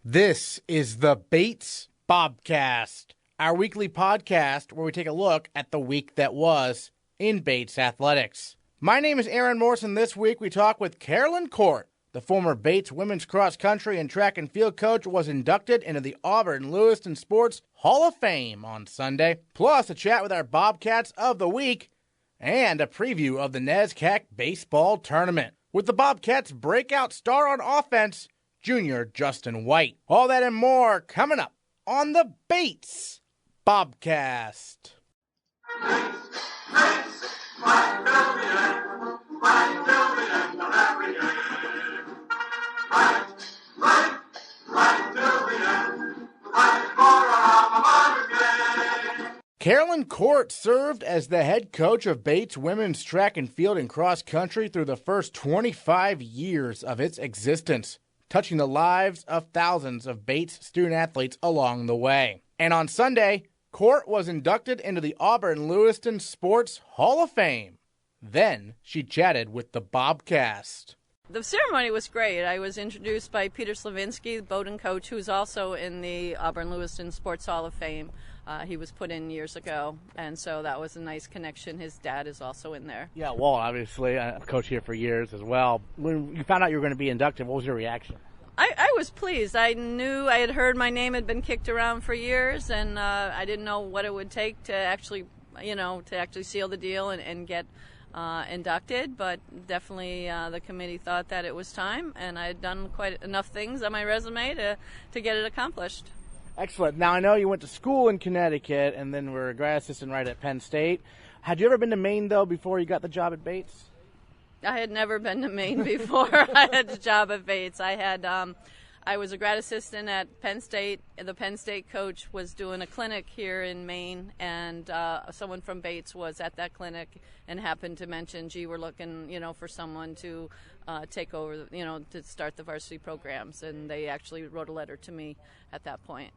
This is the Bates Bobcast, our weekly podcast where we take a look at the week that was in Bates athletics. My name is Aaron Morrison. This week we talk with Carolyn Court. The former Bates women's cross country and track and field coach was inducted into the Auburn-Lewiston Sports Hall of Fame on Sunday, plus a chat with our Bobcats of the week and a preview of the NESCAC baseball tournament with the Bobcats' breakout star on offense, junior Justin White. All that and more coming up on the Bates Bobcast. Carolyn Court served as the head coach of Bates women's track and field and cross country through the first 25 years of its existence, touching the lives of thousands of Bates student-athletes along the way. And on Sunday, Court was inducted into the Auburn-Lewiston Sports Hall of Fame. Then she chatted with the Bobcast. The ceremony was great. I was introduced by Peter Slavinsky, the Bowdoin coach, who's also in the Auburn-Lewiston Sports Hall of Fame. He was put in years ago, and so that was a nice connection. His dad is also in there. Yeah, well, obviously, I've coached here for years as well. When you found out you were going to be inducted, what was your reaction? I was pleased. I knew I had heard my name had been kicked around for years, and I didn't know what it would take to actually seal the deal and get inducted. But definitely the committee thought that it was time, and I had done quite enough things on my resume to get it accomplished. Excellent. Now, I know you went to school in Connecticut and then were a grad assistant right at Penn State. Had you ever been to Maine, though, before you got the job at Bates? I had never been to Maine before I had the job at Bates. I was a grad assistant at Penn State. The Penn State coach was doing a clinic here in Maine, and someone from Bates was at that clinic and happened to mention, gee, we're looking, for someone to take over, to start the varsity programs. And they actually wrote a letter to me at that point.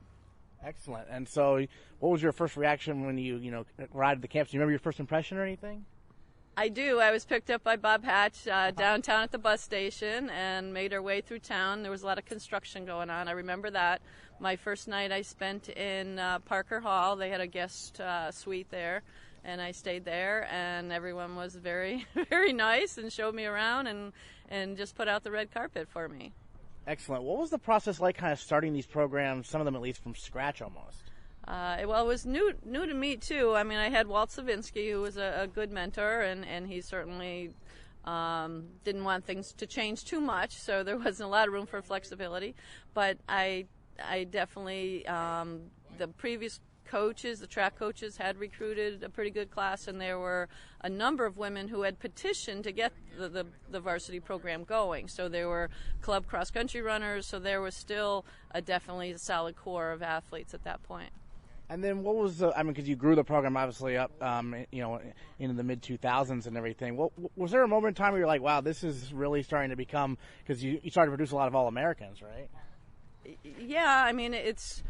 Excellent. And so what was your first reaction when you arrived at the campus? Do you remember your first impression or anything? I do. I was picked up by Bob Hatch downtown at the bus station and made our way through town. There was a lot of construction going on. I remember that. My first night I spent in Parker Hall. They had a guest suite there, and I stayed there, and everyone was very, very nice and showed me around and just put out the red carpet for me. Excellent. What was the process like kind of starting these programs, some of them at least from scratch almost? It was new to me, too. I mean, I had Walt Slavinsky, who was a good mentor, and he certainly didn't want things to change too much, so there wasn't a lot of room for flexibility. But I definitely, the previous coaches, the track coaches, had recruited a pretty good class, and there were a number of women who had petitioned to get the varsity program going. So there were club cross-country runners, so there was still definitely a solid core of athletes at that point. And then what was because you grew the program obviously up, into the mid-2000s and everything. Was there a moment in time where you're like, wow, this is really starting to become, because you started to produce a lot of All-Americans, right? Yeah, I mean, it's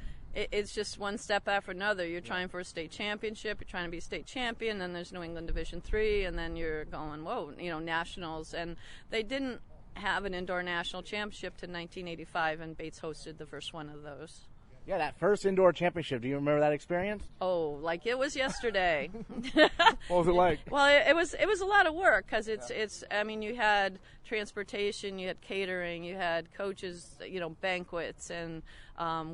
just one step after another. You're trying for a state championship, you're trying to be a state champion, then there's New England Division III, and then you're going, whoa, nationals. And they didn't have an indoor national championship to 1985, and Bates hosted the first one of those. Yeah, that first indoor championship. Do you remember that experience? Oh, like it was yesterday. What was it like? Well, it was a lot of work because it's. I mean, you had transportation, you had catering, you had coaches, banquets, and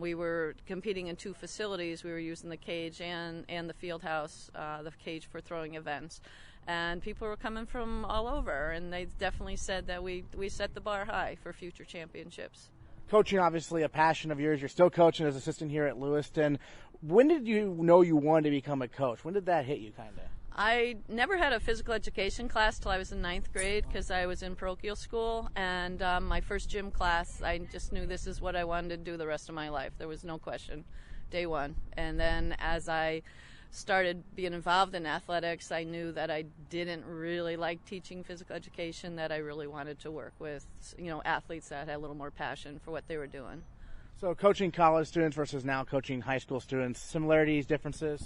we were competing in two facilities. We were using the cage and the field house, the cage for throwing events. And people were coming from all over, and they definitely said that we set the bar high for future championships. Coaching, obviously, a passion of yours. You're still coaching as assistant here at Lewiston. When did you know you wanted to become a coach? When did that hit you, kind of? I never had a physical education class till I was in 9th grade because I was in parochial school. And my first gym class, I just knew this is what I wanted to do the rest of my life. There was no question, day one. And then as I started being involved in athletics, I knew that I didn't really like teaching physical education, that I really wanted to work with, athletes that had a little more passion for what they were doing. So coaching college students versus now coaching high school students, similarities, differences?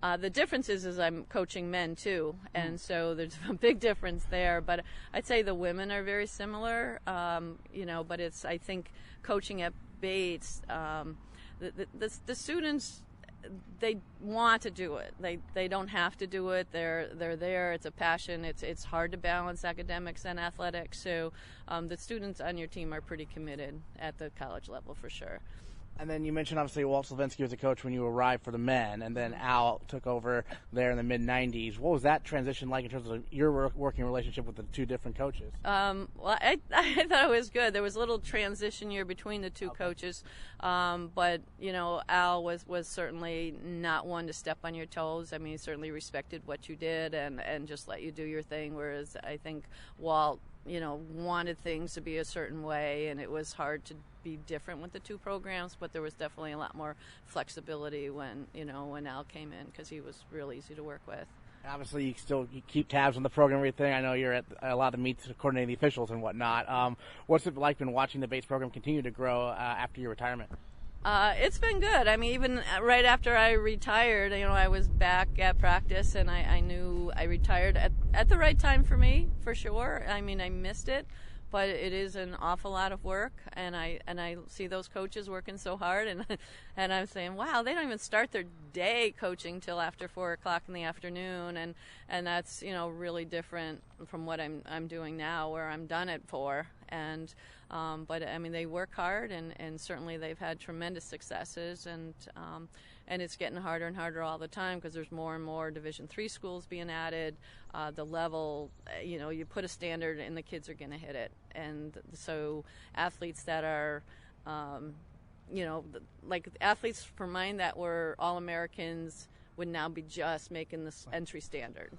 The difference is I'm coaching men too, and so there's a big difference there. But I'd say the women are very similar, but it's, I think, coaching at Bates, the students, they want to do it. They don't have to do it. They're there. It's a passion. It's hard to balance academics and athletics. So the students on your team are pretty committed at the college level for sure. And then you mentioned, obviously, Walt Slavinsky was a coach when you arrived for the men, and then Al took over there in the mid-'90s. What was that transition like in terms of your working relationship with the two different coaches? Well, I thought it was good. There was a little transition year between the two coaches, but, Al was certainly not one to step on your toes. I mean, he certainly respected what you did and just let you do your thing, whereas I think Walt, wanted things to be a certain way, and it was hard to be different with the two programs, but there was definitely a lot more flexibility when Al came in, because he was real easy to work with. Obviously, you keep tabs on the program and everything. I know you're at a lot of the meets coordinating the officials and whatnot. What's it like been watching the Bates program continue to grow after your retirement? It's been good. I mean, even right after I retired, I was back at practice, and I knew I retired at the right time for me, for sure. I mean, I missed it, but it is an awful lot of work, and I see those coaches working so hard, and I'm saying, wow, they don't even start their day coaching till after 4 o'clock in the afternoon, and that's really different from what I'm doing now, where I'm done at 4. And but I mean, they work hard, and certainly they've had tremendous successes, and it's getting harder and harder all the time, because there's more and more Division III schools being added. The level, you put a standard and the kids are going to hit it, and so athletes that are like athletes for mine that were All-Americans would now be just making this entry standard.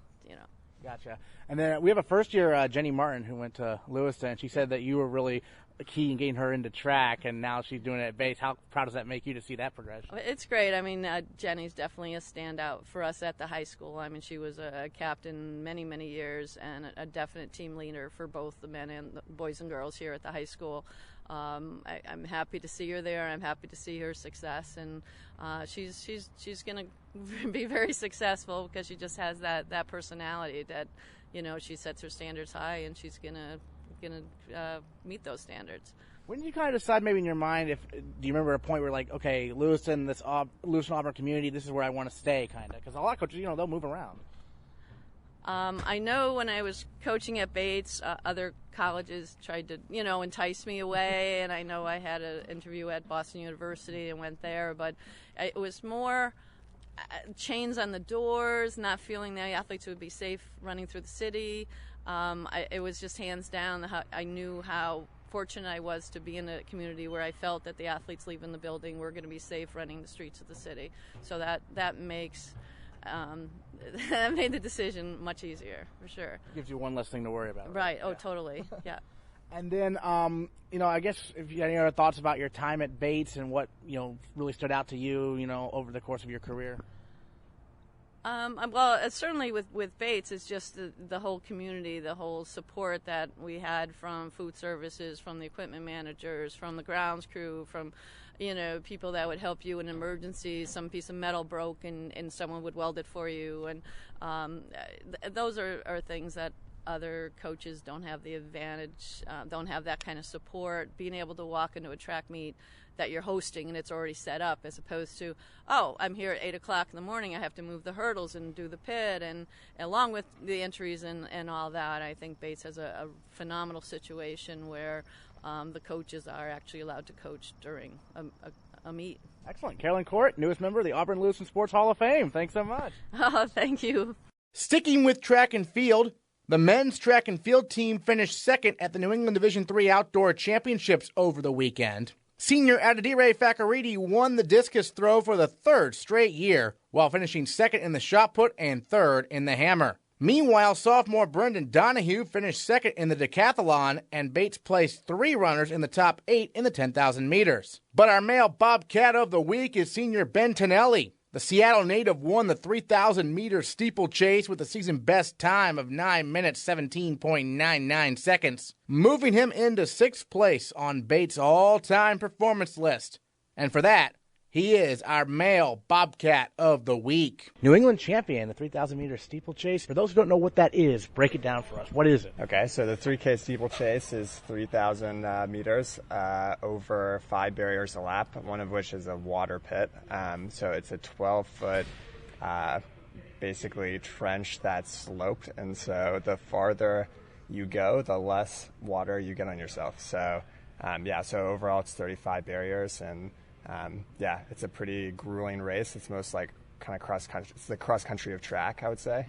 Gotcha. And then we have a first-year Jenny Martin who went to Lewiston. She said that you were really key in getting her into track, and now she's doing it at Bates. How proud does that make you to see that progression? It's great. I mean, Jenny's definitely a standout for us at the high school. I mean, she was a captain many, many years, and a definite team leader for both the men and the boys and girls here at the high school. I'm happy to see her there. I'm happy to see her success, and she's going to be very successful, because she just has that personality that, she sets her standards high, and she's going to meet those standards. When did you kind of decide, maybe in your mind, do you remember a point where, like, okay, Lewiston, Lewiston Auburn community, this is where I want to stay, kind of? Because a lot of coaches, they'll move around. I know when I was coaching at Bates, other colleges tried to, entice me away, and I know I had an interview at Boston University and went there, but it was more chains on the doors, not feeling the athletes would be safe running through the city. It was just hands down. I knew how fortunate I was to be in a community where I felt that the athletes leaving the building were going to be safe running the streets of the city. So that makes... that made the decision much easier, for sure. Gives you one less thing to worry about. Right. Oh, totally. Yeah. And then, I guess if you had any other thoughts about your time at Bates and what, really stood out to you, over the course of your career. Well, certainly with Bates, it's just the whole community, the whole support that we had from food services, from the equipment managers, from the grounds crew, from people that would help you in emergencies. Some piece of metal broke and someone would weld it for you, and those are things that other coaches don't have the advantage, don't have that kind of support. Being able to walk into a track meet that you're hosting and it's already set up, as opposed to, I'm here at 8 o'clock in the morning, I have to move the hurdles and do the pit, and along with the entries and all that. I think Bates has a phenomenal situation where the coaches are actually allowed to coach during a meet. Excellent. Carolyn Court, newest member of the Auburn-Lewiston Sports Hall of Fame. Thanks so much. Oh, thank you. Sticking with track and field, the men's track and field team finished second at the New England Division III Outdoor Championships over the weekend. Senior Adedire Fakaridi won the discus throw for the third straight year, while finishing second in the shot put and third in the hammer. Meanwhile, sophomore Brendan Donahue finished second in the decathlon, and Bates placed 3 runners in the top 8 in the 10,000 meters. But our male Bobcat of the week is senior Ben Tonelli. The Seattle native won the 3,000-meter steeplechase with a season-best time of 9 minutes 17.99 seconds, moving him into 6th place on Bates' all-time performance list. And for that, He is our male Bobcat of the week. New England champion, the 3,000-meter steeplechase. For those who don't know what that is, break it down for us. What is it? Okay, so the 3K steeplechase is 3,000 meters over 5 barriers a lap, one of which is a water pit. So it's a 12-foot basically trench that's sloped, and so the farther you go, the less water you get on yourself. So so overall it's 35 barriers, and it's a pretty grueling race. It's most like kind of cross country. It's the cross country of track, I would say.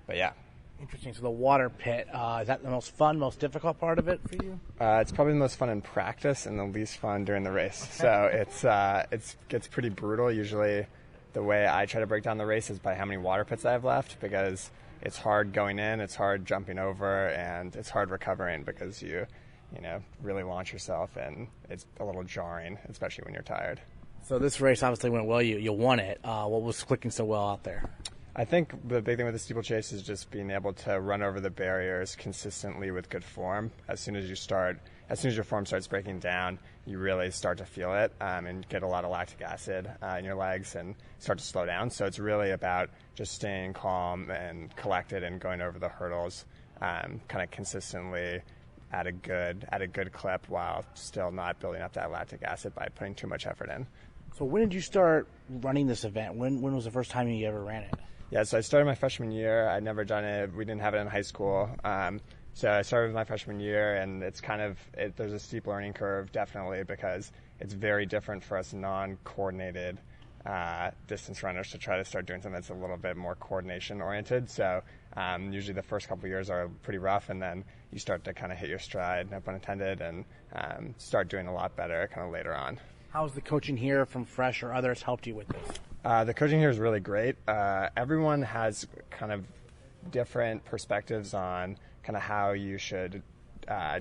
But yeah. Interesting. So the water pit, is that the most fun, most difficult part of it for you? It's probably the most fun in practice and the least fun during the race. Okay. So it gets pretty brutal. Usually the way I try to break down the race is by how many water pits I have left, because it's hard going in, it's hard jumping over, and it's hard recovering because you really launch yourself, and it's a little jarring, especially when you're tired. So this race obviously went well. You won it. What was clicking so well out there? I think the big thing with the steeplechase is just being able to run over the barriers consistently with good form. As soon as your form starts breaking down, you really start to feel it and get a lot of lactic acid in your legs and start to slow down. So it's really about just staying calm and collected and going over the hurdles kind of consistently at a good clip while still not building up that lactic acid by putting too much effort in. So when did you start running this event? When was the first time you ever ran it? Yeah, so I started my freshman year. I'd never done it. We didn't have it in high school. So I started with my freshman year, and it's there's a steep learning curve, definitely, because it's very different for us non-coordinated distance runners to try to start doing something that's a little bit more coordination-oriented. So usually the first couple of years are pretty rough, and then you start to kind of hit your stride, no pun intended, and start doing a lot better kind of later on. How's the coaching here from Fresh or others helped you with this? The coaching here is really great. Everyone has kind of different perspectives on kind of how you should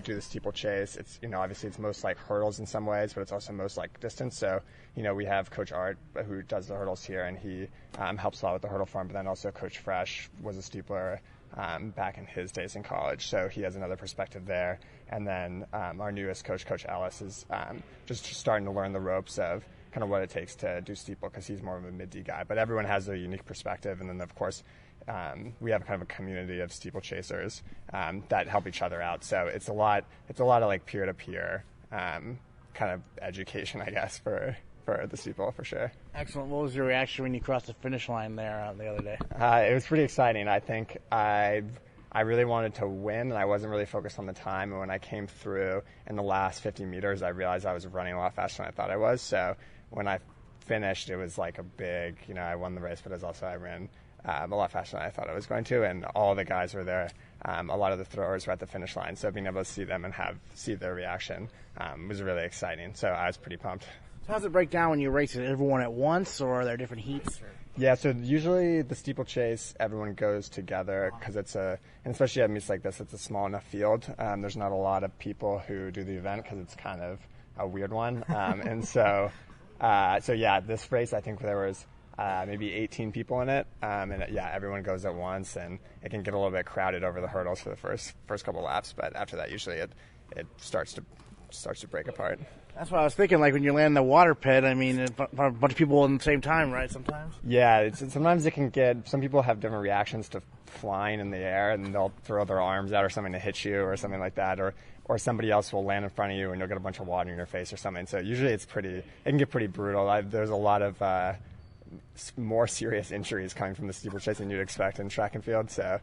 do the steeplechase. It's obviously it's most like hurdles in some ways, but it's also most like distance. So we have Coach Art who does the hurdles here, and he helps a lot with the hurdle form. But then also Coach Fresh was a steepler back in his days in college, so he has another perspective there. And then our newest coach, Coach Ellis, is just starting to learn the ropes of kind of what it takes to do steeple, because he's more of a mid-D guy. But everyone has their unique perspective, and then of course we have kind of a community of steeplechasers that help each other out. So it's a lot of like peer-to-peer kind of education, I guess, for the steeple, for sure. Excellent. What was your reaction when you crossed the finish line there the other day? It was pretty exciting. I think I really wanted to win, and I wasn't really focused on the time. And when I came through in the last 50 meters, I realized I was running a lot faster than I thought I was. So when I finished, it was like a big, I won the race, but it was also I ran a lot faster than I thought I was going to, and all the guys were there. A lot of the throwers were at the finish line, so being able to see them and see their reaction was really exciting. So I was pretty pumped. So how does it break down when you race it? Everyone at once, or are there different heats? Yeah, so usually the steeplechase, everyone goes together because and especially at meets like this, it's a small enough field. There's not a lot of people who do the event because it's kind of a weird one. And so this race, I think there was maybe 18 people in it. Everyone goes at once, and it can get a little bit crowded over the hurdles for the first couple laps. But after that, usually it starts to break apart. That's what I was thinking, like when you land in the water pit, I mean, a bunch of people at the same time, right, sometimes? Yeah, sometimes it can some people have different reactions to flying in the air, and they'll throw their arms out or something to hit you or something like that, or somebody else will land in front of you and you'll get a bunch of water in your face or something. So usually it can get pretty brutal. There's a lot of more serious injuries coming from the steeplechase than you'd expect in track and field. So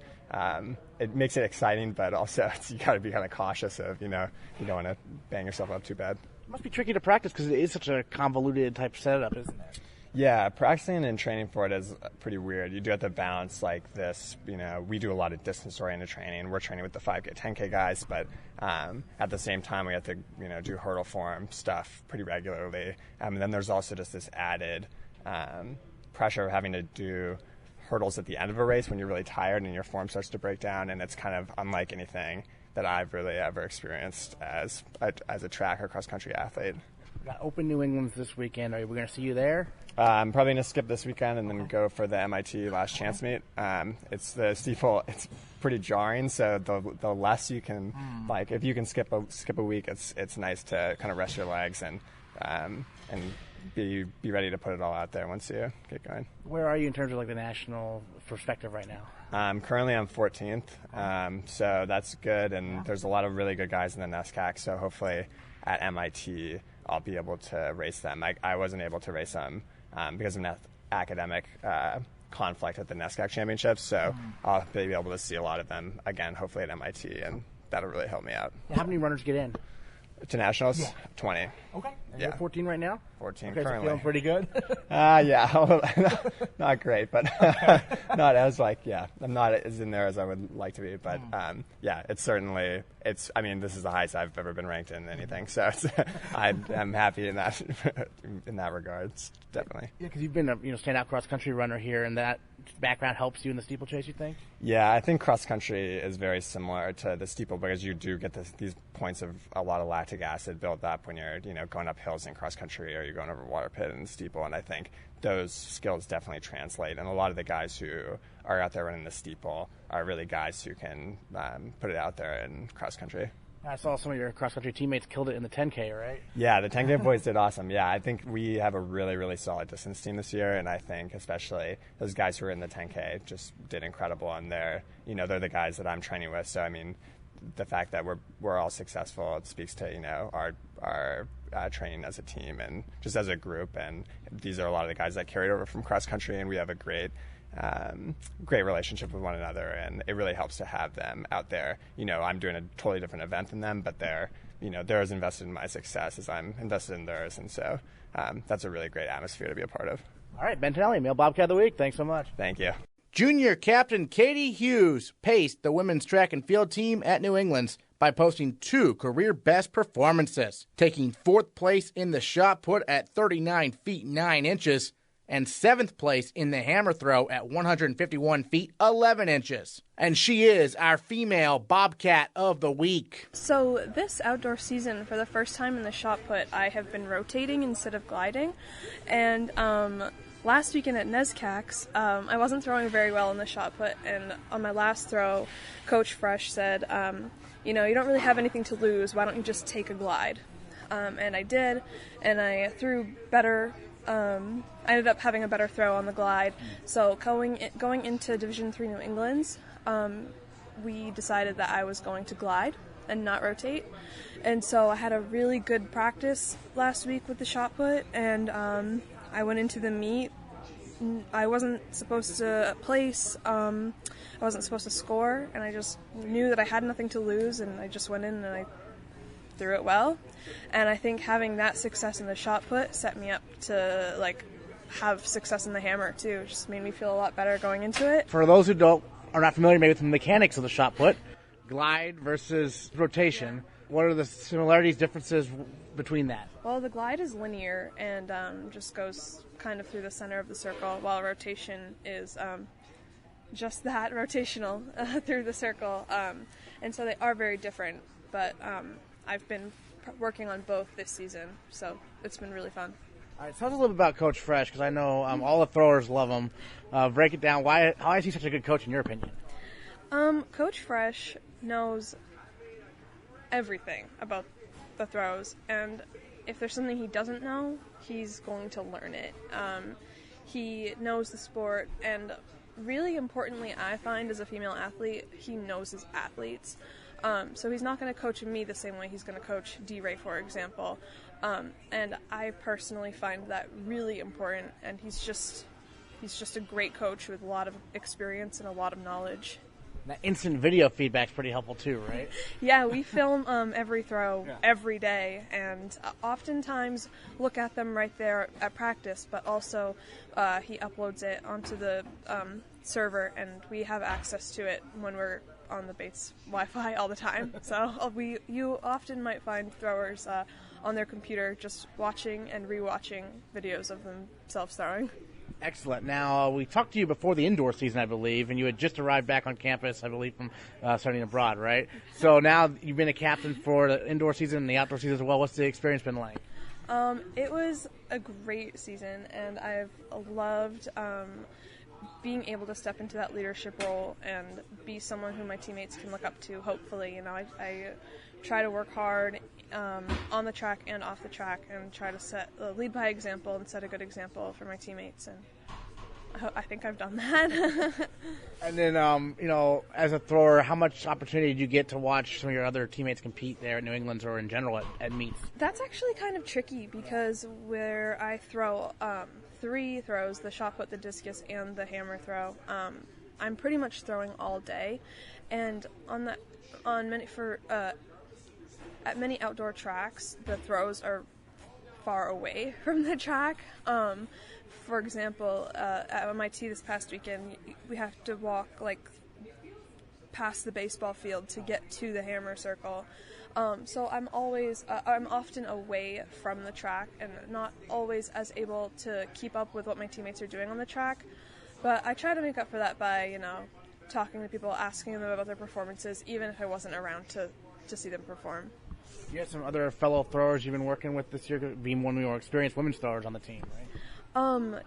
it makes it exciting, but also you got to be kind of cautious of, you don't want to bang yourself up too bad. It must be tricky to practice because it is such a convoluted type setup, isn't it? Yeah, practicing and training for it is pretty weird. You do have to balance like this. We do a lot of distance-oriented training. We're training with the 5K, 10K guys, but at the same time, we have to do hurdle form stuff pretty regularly. And then there's also just this added pressure of having to do hurdles at the end of a race when you're really tired and your form starts to break down, and it's kind of unlike anything that I've really ever experienced as a track or cross-country athlete. We got Open New England this weekend. Are we going to see you there? I'm probably going to skip this weekend and then go for the MIT Last Chance meet. It's the steeple. It's pretty jarring, so the less you can, like, if you can skip a week, it's nice to kind of rest your legs and and be ready to put it all out there once you get going. Where are you in terms of like the national perspective right now? Currently I'm 14th, so that's good, and there's a lot of really good guys in the NESCAC, so hopefully at MIT I'll be able to race them. I wasn't able to race them because of an academic conflict at the NESCAC championships, so I'll be able to see a lot of them again, hopefully at MIT, and that'll really help me out. How many runners get in? To nationals? Yeah. 20. Okay. And Yeah. you're 14 right now? 14 okay, currently. So feeling pretty good? Yeah. Not great, but not as I'm not as in there as I would like to be. But yeah, it's certainly, this is the highest I've ever been ranked in anything. So I'm happy in that regard, definitely. Yeah, because you've been a standout cross-country runner here, and that background helps you in the steeplechase, you think? Yeah, I think cross-country is very similar to the steeple because you do get these points of a lot of lactic acid built up when you're going up hills in cross-country or you're going over water pit and steeple, and I think those skills definitely translate. And a lot of the guys who are out there running the steeple are really guys who can put it out there in cross-country. I saw some of your cross-country teammates killed it in the 10K, right? Yeah, the 10K boys did awesome. Yeah, I think we have a really, really solid distance team this year, and I think especially those guys who are in the 10K just did incredible, and they're the guys that I'm training with. So, the fact that we're all successful, it speaks to, our training as a team and just as a group, and these are a lot of the guys that carried over from cross-country, and we have a great relationship with one another, and it really helps to have them out there. I'm doing a totally different event than them, but they're as invested in my success as I'm invested in theirs, and so that's a really great atmosphere to be a part of. All right, Ben Tonelli, Male Bobcat of the Week. Thanks so much. Thank you. Junior captain Katie Hughes paced the women's track and field team at New England's by posting 2 career best performances, taking 4th place in the shot put at 39 feet 9 inches and 7th place in the hammer throw at 151 feet 11 inches. And she is our female Bobcat of the Week. So this outdoor season, for the first time in the shot put, I have been rotating instead of gliding. And last weekend at NESCACs, I wasn't throwing very well in the shot put. And on my last throw, Coach Fresh said, you don't really have anything to lose. Why don't you just take a glide? And I did, and I threw better. I ended up having a better throw on the glide. So going into Division III New England's, we decided that I was going to glide and not rotate. And so I had a really good practice last week with the shot put, and I went into the meet. I wasn't supposed to place, I wasn't supposed to score, and I just knew that I had nothing to lose, and I just went in and I threw it well. And I think having that success in the shot put set me up to have success in the hammer too. It just made me feel a lot better going into it. For those who are not familiar maybe with the mechanics of the shot put, glide versus rotation, what are the similarities, differences between that? Well, the glide is linear and just goes kind of through the center of the circle, while rotation is just that, rotational through the circle. And so they are very different, but I've been working on both this season, so it's been really fun. All right, tell us a little bit about Coach Fresh, because I know all the throwers love him. Break it down. How is he such a good coach in your opinion? Coach Fresh knows everything about the throws, and if there's something he doesn't know, he's going to learn it. He knows the sport, and really importantly, I find as a female athlete, he knows his athletes. So he's not going to coach me the same way he's going to coach D-Ray, for example. And I personally find that really important, and he's just a great coach with a lot of experience and a lot of knowledge. That instant video feedback's pretty helpful too, right? Yeah, we film every throw every day, and oftentimes look at them right there at practice, but also he uploads it onto the server, and we have access to it when we're on the Bates Wi-Fi all the time. So you often might find throwers on their computer just watching and rewatching videos of themselves throwing. Excellent. Now, we talked to you before the indoor season, I believe, and you had just arrived back on campus, I believe, from studying abroad, right? So now you've been a captain for the indoor season and the outdoor season as well. What's the experience been like? It was a great season, and I've loved being able to step into that leadership role and be someone who my teammates can look up to, hopefully. I try to work hard on the track and off the track, and try to lead by example and set a good example for my teammates. And I think I've done that. And then, as a thrower, how much opportunity did you get to watch some of your other teammates compete there at New England's or in general at meets? That's actually kind of tricky because where I throw 3 throws, the shot put, the discus, and the hammer throw, I'm pretty much throwing all day. And at many outdoor tracks, the throws are far away from the track. For example, at MIT this past weekend, we have to walk past the baseball field to get to the hammer circle. So I'm often away from the track and not always as able to keep up with what my teammates are doing on the track. But I try to make up for that by, talking to people, asking them about their performances, even if I wasn't around to see them perform. You have some other fellow throwers you've been working with this year, being one of your experienced women's throwers on the team, right?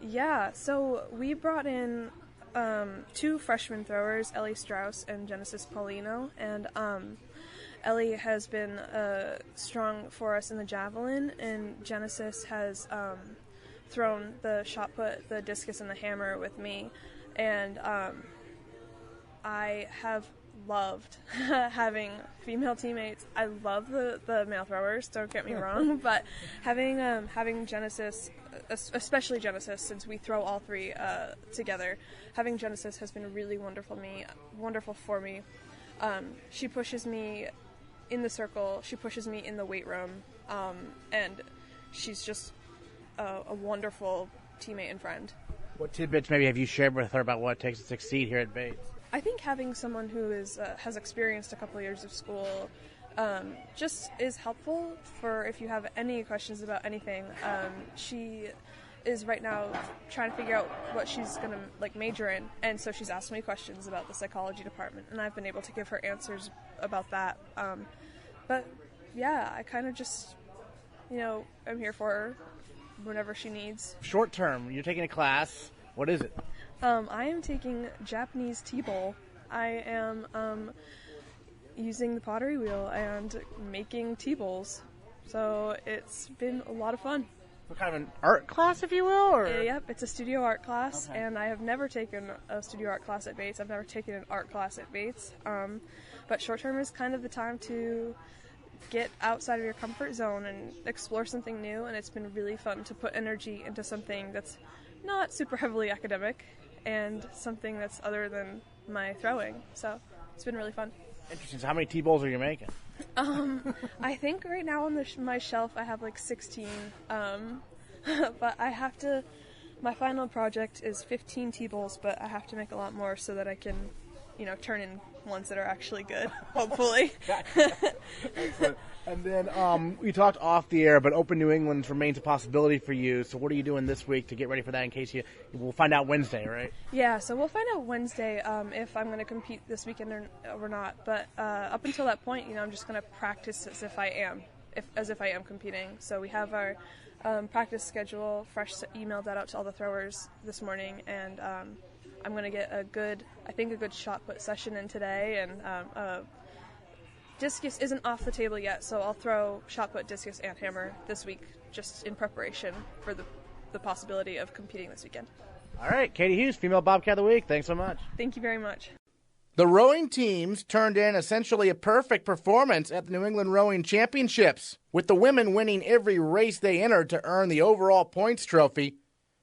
Yeah, so we brought in 2 freshman throwers, Ellie Strauss and Genesis Paulino, and Ellie has been strong for us in the javelin, and Genesis has thrown the shot put, the discus, and the hammer with me, and I have loved having female teammates. I love the male throwers, don't get me wrong, but having Genesis, especially Genesis, since we throw all 3 together, having Genesis has been really wonderful for me. She pushes me in the circle, she pushes me in the weight room, and she's just a wonderful teammate and friend. What tidbits maybe have you shared with her about what it takes to succeed here at Bates? I think having someone who has experienced a couple of years of school just is helpful for if you have any questions about anything. She is right now trying to figure out what she's going to major in, and so she's asked me questions about the psychology department, and I've been able to give her answers about that. But yeah, I kind of just, I'm here for her whenever she needs. Short term, you're taking a class. What is it? I am taking Japanese T-bowl. I am using the pottery wheel and making T-bowls. So it's been a lot of fun. What kind of an art class, if you will? Or? Yep, it's a studio art class, okay. And I have never taken a studio art class at Bates. I've never taken an art class at Bates. But short term is kind of the time to get outside of your comfort zone and explore something new, and it's been really fun to put energy into something that's not super heavily academic and something that's other than my throwing. So it's been really fun. Interesting. So how many T-bowls are you making? I think right now on my shelf I have 16. But I have to, my final project is 15 T-bowls, but I have to make a lot more so that I can, turn in ones that are actually good, hopefully. Excellent. And then we talked off the air, but Open New England remains a possibility for you. So what are you doing this week to get ready for that in case we'll find out Wednesday, right? Yeah, so we'll find out Wednesday if I'm going to compete this weekend or not. But up until that point, I'm just going to practice as if I am competing. So we have our practice schedule fresh, emailed that out to all the throwers this morning, and I'm going to get a good shot put session in today, and discus isn't off the table yet, so I'll throw shot put, discus, and hammer this week just in preparation for the possibility of competing this weekend. All right, Katie Hughes, Female Bobcat of the Week. Thanks so much. Thank you very much. The rowing teams turned in essentially a perfect performance at the New England Rowing Championships, with the women winning every race they entered to earn the overall points trophy,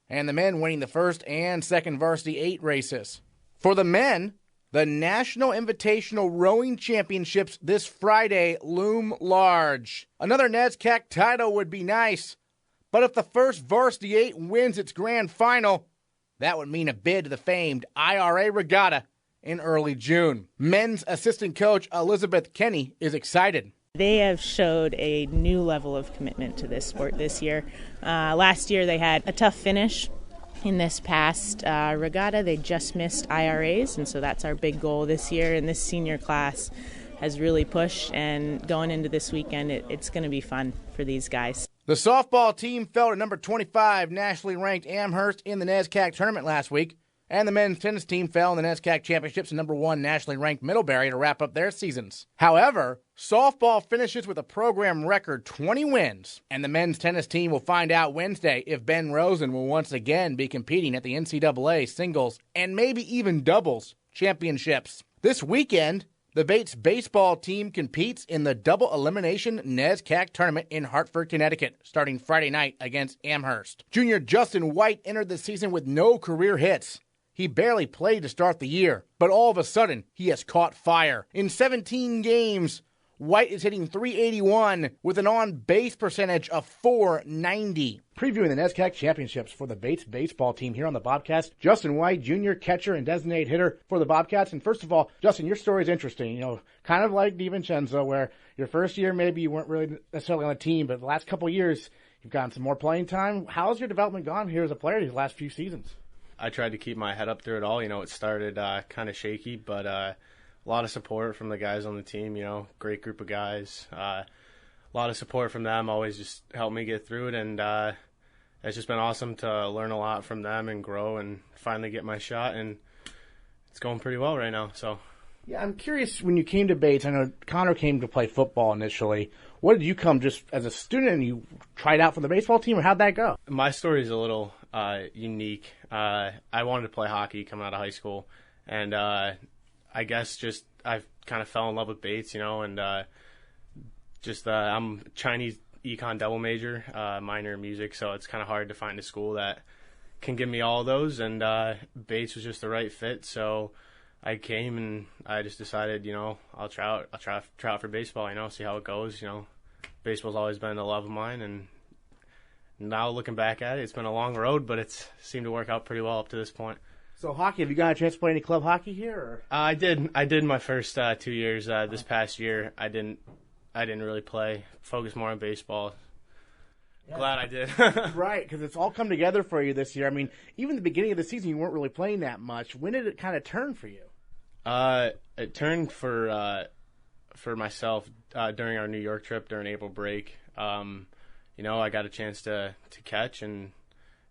and the men winning the first and second varsity 8 races. For the men, the National Invitational Rowing Championships this Friday loom large. Another NESCAC title would be nice, but if the first varsity 8 wins its grand final, that would mean a bid to the famed IRA Regatta in early June. Men's assistant coach Elizabeth Kinney is excited. They have showed a new level of commitment to this sport this year. Last year they had a tough finish. In this past regatta, they just missed IRAs, and so that's our big goal this year. And this senior class has really pushed, and going into this weekend, it's going to be fun for these guys. The softball team fell to number 25 nationally ranked Amherst in the NESCAC tournament last week, And the men's tennis team fell in the NESCAC championships to number 1 nationally ranked Middlebury to wrap up their seasons. However, softball finishes with a program record 20 wins, and the men's tennis team will find out Wednesday if Ben Rosen will once again be competing at the NCAA singles and maybe even doubles championships. This weekend, the Bates baseball team competes in the double elimination NESCAC tournament in Hartford, Connecticut, starting Friday night against Amherst. Junior Justin White entered the season with no career hits. He barely played to start the year, but all of a sudden, he has caught fire. In 17 games, White is hitting .381 with an on-base percentage of .490. Previewing the NESCAC championships for the Bates baseball team here on the Bobcast, Justin White, junior catcher and designated hitter for the Bobcats. And first of all, Justin, your story is interesting. You know, kind of like DiVincenzo, where your first year maybe you weren't really necessarily on the team, but the last couple of years you've gotten some more playing time. How's your development gone here as a player these last few seasons? I tried to keep my head up through it all. You know, it started kind of shaky, but a lot of support from the guys on the team. You know, great group of guys. A lot of support from them always just helped me get through it, and it's just been awesome to learn a lot from them and grow and finally get my shot, and it's going pretty well right now. So, yeah, I'm curious, when you came to Bates, I know Connor came to play football initially. What did you come just as a student and you tried out for the baseball team, or how'd that go? My story is a little unique. I wanted to play hockey coming out of high school, and I guess just I kind of fell in love with Bates, you know, and I'm Chinese econ double major, minor in music, so it's kind of hard to find a school that can give me all of those, and Bates was just the right fit, so I came and I just decided, you know, I'll try out for baseball, you know, see how it goes. You know, baseball's always been a love of mine, and now looking back at it, it's been a long road, but it's seemed to work out pretty well up to this point. So hockey, have you got a chance to play any club hockey here? Or? I did my first 2 years. This past year, I didn't really play. Focused more on baseball. Yeah. Glad I did. Right, because it's all come together for you this year. I mean, even the beginning of the season, you weren't really playing that much. When did it kind of turn for you? It turned for myself during our New York trip during April break. You know, I got a chance to catch, and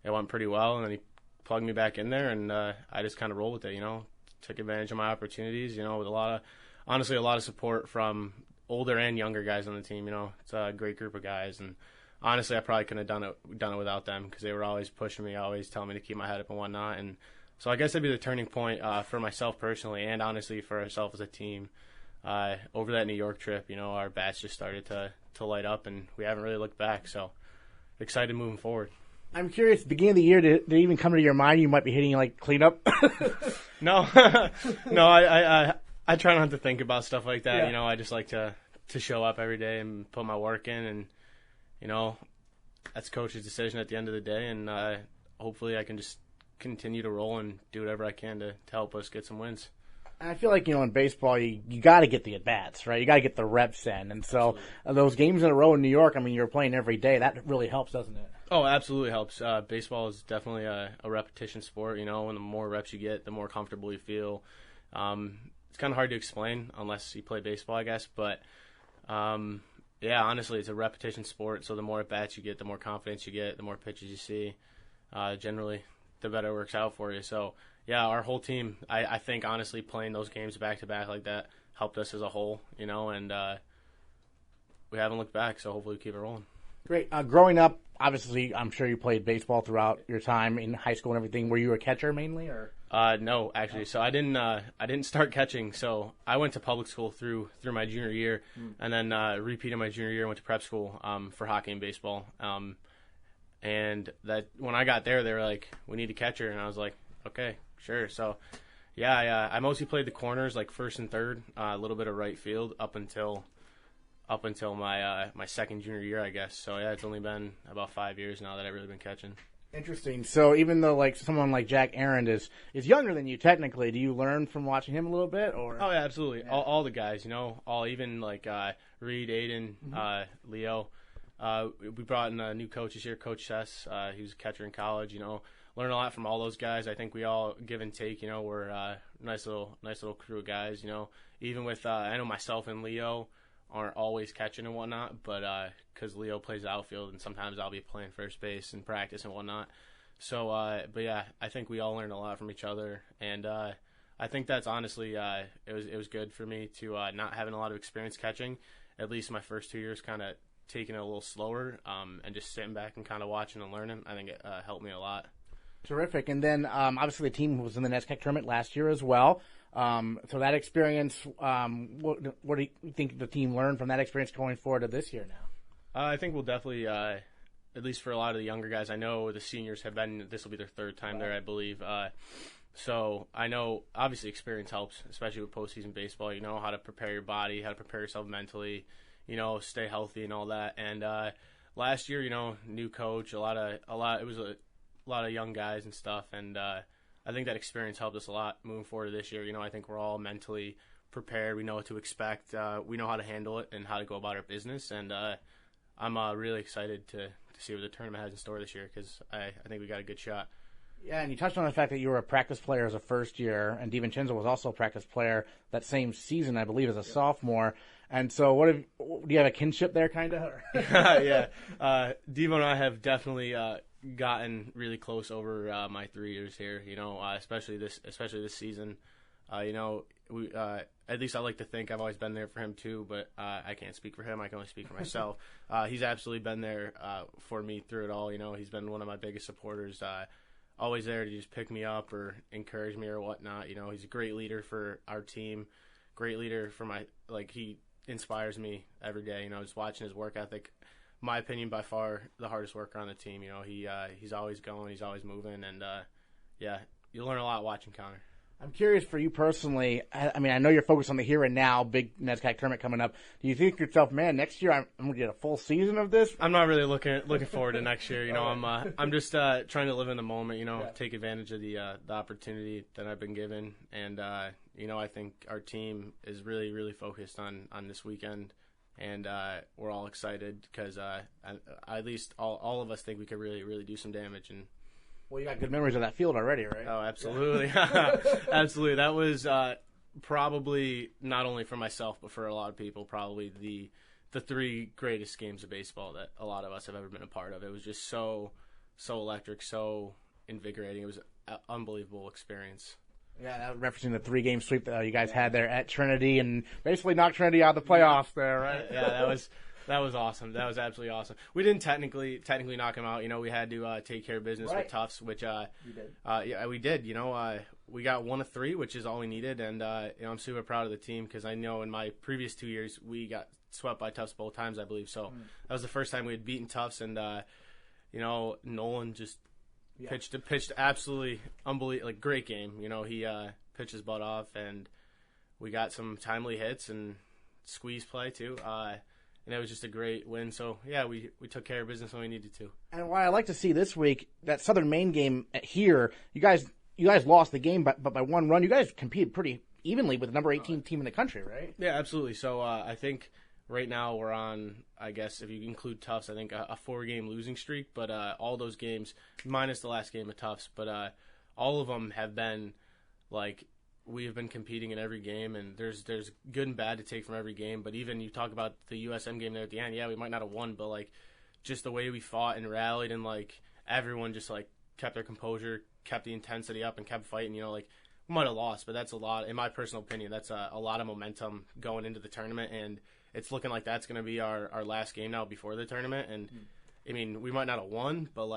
it went pretty well. And then he plugged me back in there, and I just kind of rolled with it. You know, took advantage of my opportunities. You know, with a lot of support from older and younger guys on the team. You know, it's a great group of guys, and honestly, I probably couldn't have done it without them, because they were always pushing me, always telling me to keep my head up and whatnot. And so I guess that'd be the turning point for myself personally, and honestly for ourselves as a team. Over that New York trip, you know, our bats just started to light up, and we haven't really looked back. So excited moving forward. I'm curious, beginning of the year, did it even come to your mind you might be hitting like cleanup? No, no, I try not to think about stuff like that. Yeah. You know, I just like to show up every day and put my work in, and you know, that's coach's decision at the end of the day, and hopefully I can just continue to roll and do whatever I can to help us get some wins. And I feel like, you know, in baseball, you got to get the at-bats, right? You got to get the reps in. And so those games in a row in New York, I mean, you're playing every day. That really helps, doesn't it? Oh, absolutely helps. Baseball is definitely a repetition sport, you know, and the more reps you get, the more comfortable you feel. It's kind of hard to explain unless you play baseball, I guess. But, yeah, honestly, it's a repetition sport, so the more at-bats you get, the more confidence you get, the more pitches you see. Generally, the better it works out for you. So, yeah, our whole team, I think, honestly, playing those games back-to-back like that helped us as a whole, you know, and we haven't looked back, so hopefully we keep it rolling. Great. Growing up, obviously, I'm sure you played baseball throughout your time in high school and everything. Were you a catcher mainly, or? No, actually. So I didn't start catching. So I went to public school through my junior year, and then repeated my junior year. Went to prep school for hockey and baseball. And that when I got there, they were like, "We need a catcher," and I was like, "Okay, sure." So yeah, I mostly played the corners, like first and third, a little bit of right field up until my second junior year, I guess. So yeah, it's only been about 5 years now that I've really been catching. Interesting. So even though like someone like Jack Aaron is younger than you technically, do you learn from watching him a little bit, or? Oh yeah, absolutely. Yeah. All the guys, you know, even like Reed, Aiden, Leo. We brought in a new coach this year, Coach Sess. He was a catcher in college. You know, learn a lot from all those guys. I think we all give and take. You know, we're a nice little crew of guys. You know, even with I know myself and Leo aren't always catching and whatnot, but because Leo plays outfield and sometimes I'll be playing first base in practice and whatnot. So, but yeah, I think we all learned a lot from each other, and I think that's honestly it was good for me to not having a lot of experience catching. At least my first 2 years, kind of taking it a little slower and just sitting back and kind of watching and learning. I think it helped me a lot. Terrific. And then obviously the team was in the NESCAC tournament last year as well. So that experience, what do you think the team learned from that experience going forward to this year now? I think we'll definitely, at least for a lot of the younger guys, I know the seniors have been, this will be their third time there, I believe. So I know, obviously, experience helps, especially with postseason baseball. You know how to prepare your body, how to prepare yourself mentally, stay healthy and all that. And last year, new coach, it was a lot of young guys and stuff. And I think that experience helped us a lot moving forward to this year. I think we're all mentally prepared. We know what to expect. We know how to handle it and how to go about our business. And I'm really excited to see what the tournament has in store this year because I think we got a good shot. Yeah, and you touched on the fact that you were a practice player as a first year, and DiVincenzo was also a practice player that same season, I believe, as a sophomore. And so do you have a kinship there, kind of? Yeah. Devo and I have definitely gotten really close over my 3 years here, especially this season. We at least I like to think I've always been there for him too, but I can't speak for him. I can only speak for myself. He's absolutely been there for me through it all. He's been one of my biggest supporters. Always there to just pick me up or encourage me or whatnot. He's a great leader for our team, great leader for he inspires me every day. Just watching his work ethic, my opinion, by far the hardest worker on the team. He's always going, he's always moving, and yeah, you learn a lot watching Connor. I'm curious for you personally. I mean, I know you're focused on the here and now, big NESCAC tournament coming up. Do you think to yourself, man, next year I'm going to get a full season of this? I'm not really looking forward to next year. I'm just trying to live in the moment. Take advantage of the opportunity that I've been given, and I think our team is really, really focused on this weekend, and we're all excited because at least all of us think we could really, really do some damage. And well, you got good memories of that field already, right? Oh, absolutely. Absolutely. That was probably not only for myself, but for a lot of people, probably the three greatest games of baseball that a lot of us have ever been a part of. It was just so electric, so invigorating. It was an unbelievable experience. Yeah, referencing the 3-game sweep that you guys had there at Trinity and basically knocked Trinity out of the playoffs there, right? Yeah, that was awesome. That was absolutely awesome. We didn't technically knock him out. We had to take care of business with Tufts, which you did. Yeah, we did. We got 1 of 3, which is all we needed, and I'm super proud of the team because I know in my previous 2 years we got swept by Tufts both times, I believe. So that was the first time we had beaten Tufts, and Nolan just pitched absolutely unbelievable, great game. He pitched his butt off, and we got some timely hits and squeeze play too. And it was just a great win. So, yeah, we took care of business when we needed to. And what I like to see this week, that Southern Maine game here, you guys lost the game, but by 1 run. You guys competed pretty evenly with the number 18 team in the country, right? Yeah, absolutely. So I think right now we're on, I guess, if you include Tufts, I think a 4-game losing streak. But all those games, minus the last game of Tufts, but all of them have been, we have been competing in every game, and there's good and bad to take from every game. But even you talk about the USM game there at the end, yeah, we might not have won, but just the way we fought and rallied, and everyone just kept their composure, kept the intensity up, and kept fighting. We might have lost, but that's a lot, in my personal opinion. That's a lot of momentum going into the tournament, and it's looking like that's going to be our last game now before the tournament. And I mean, we might not have won, but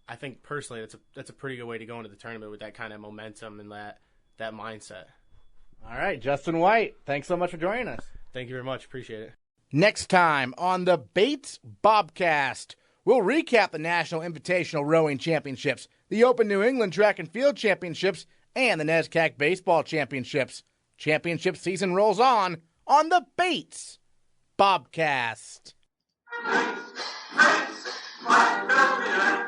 I think personally that's a pretty good way to go into the tournament with that kind of momentum and that mindset. All right, Justin White, thanks so much for joining us. Thank you very much. Appreciate it. Next time on the Bates Bobcast, we'll recap the National Invitational Rowing Championships, the Open New England Track and Field Championships, and the NESCAC Baseball Championships. Championship season rolls on the Bates Bobcast. Bates, Bobcat.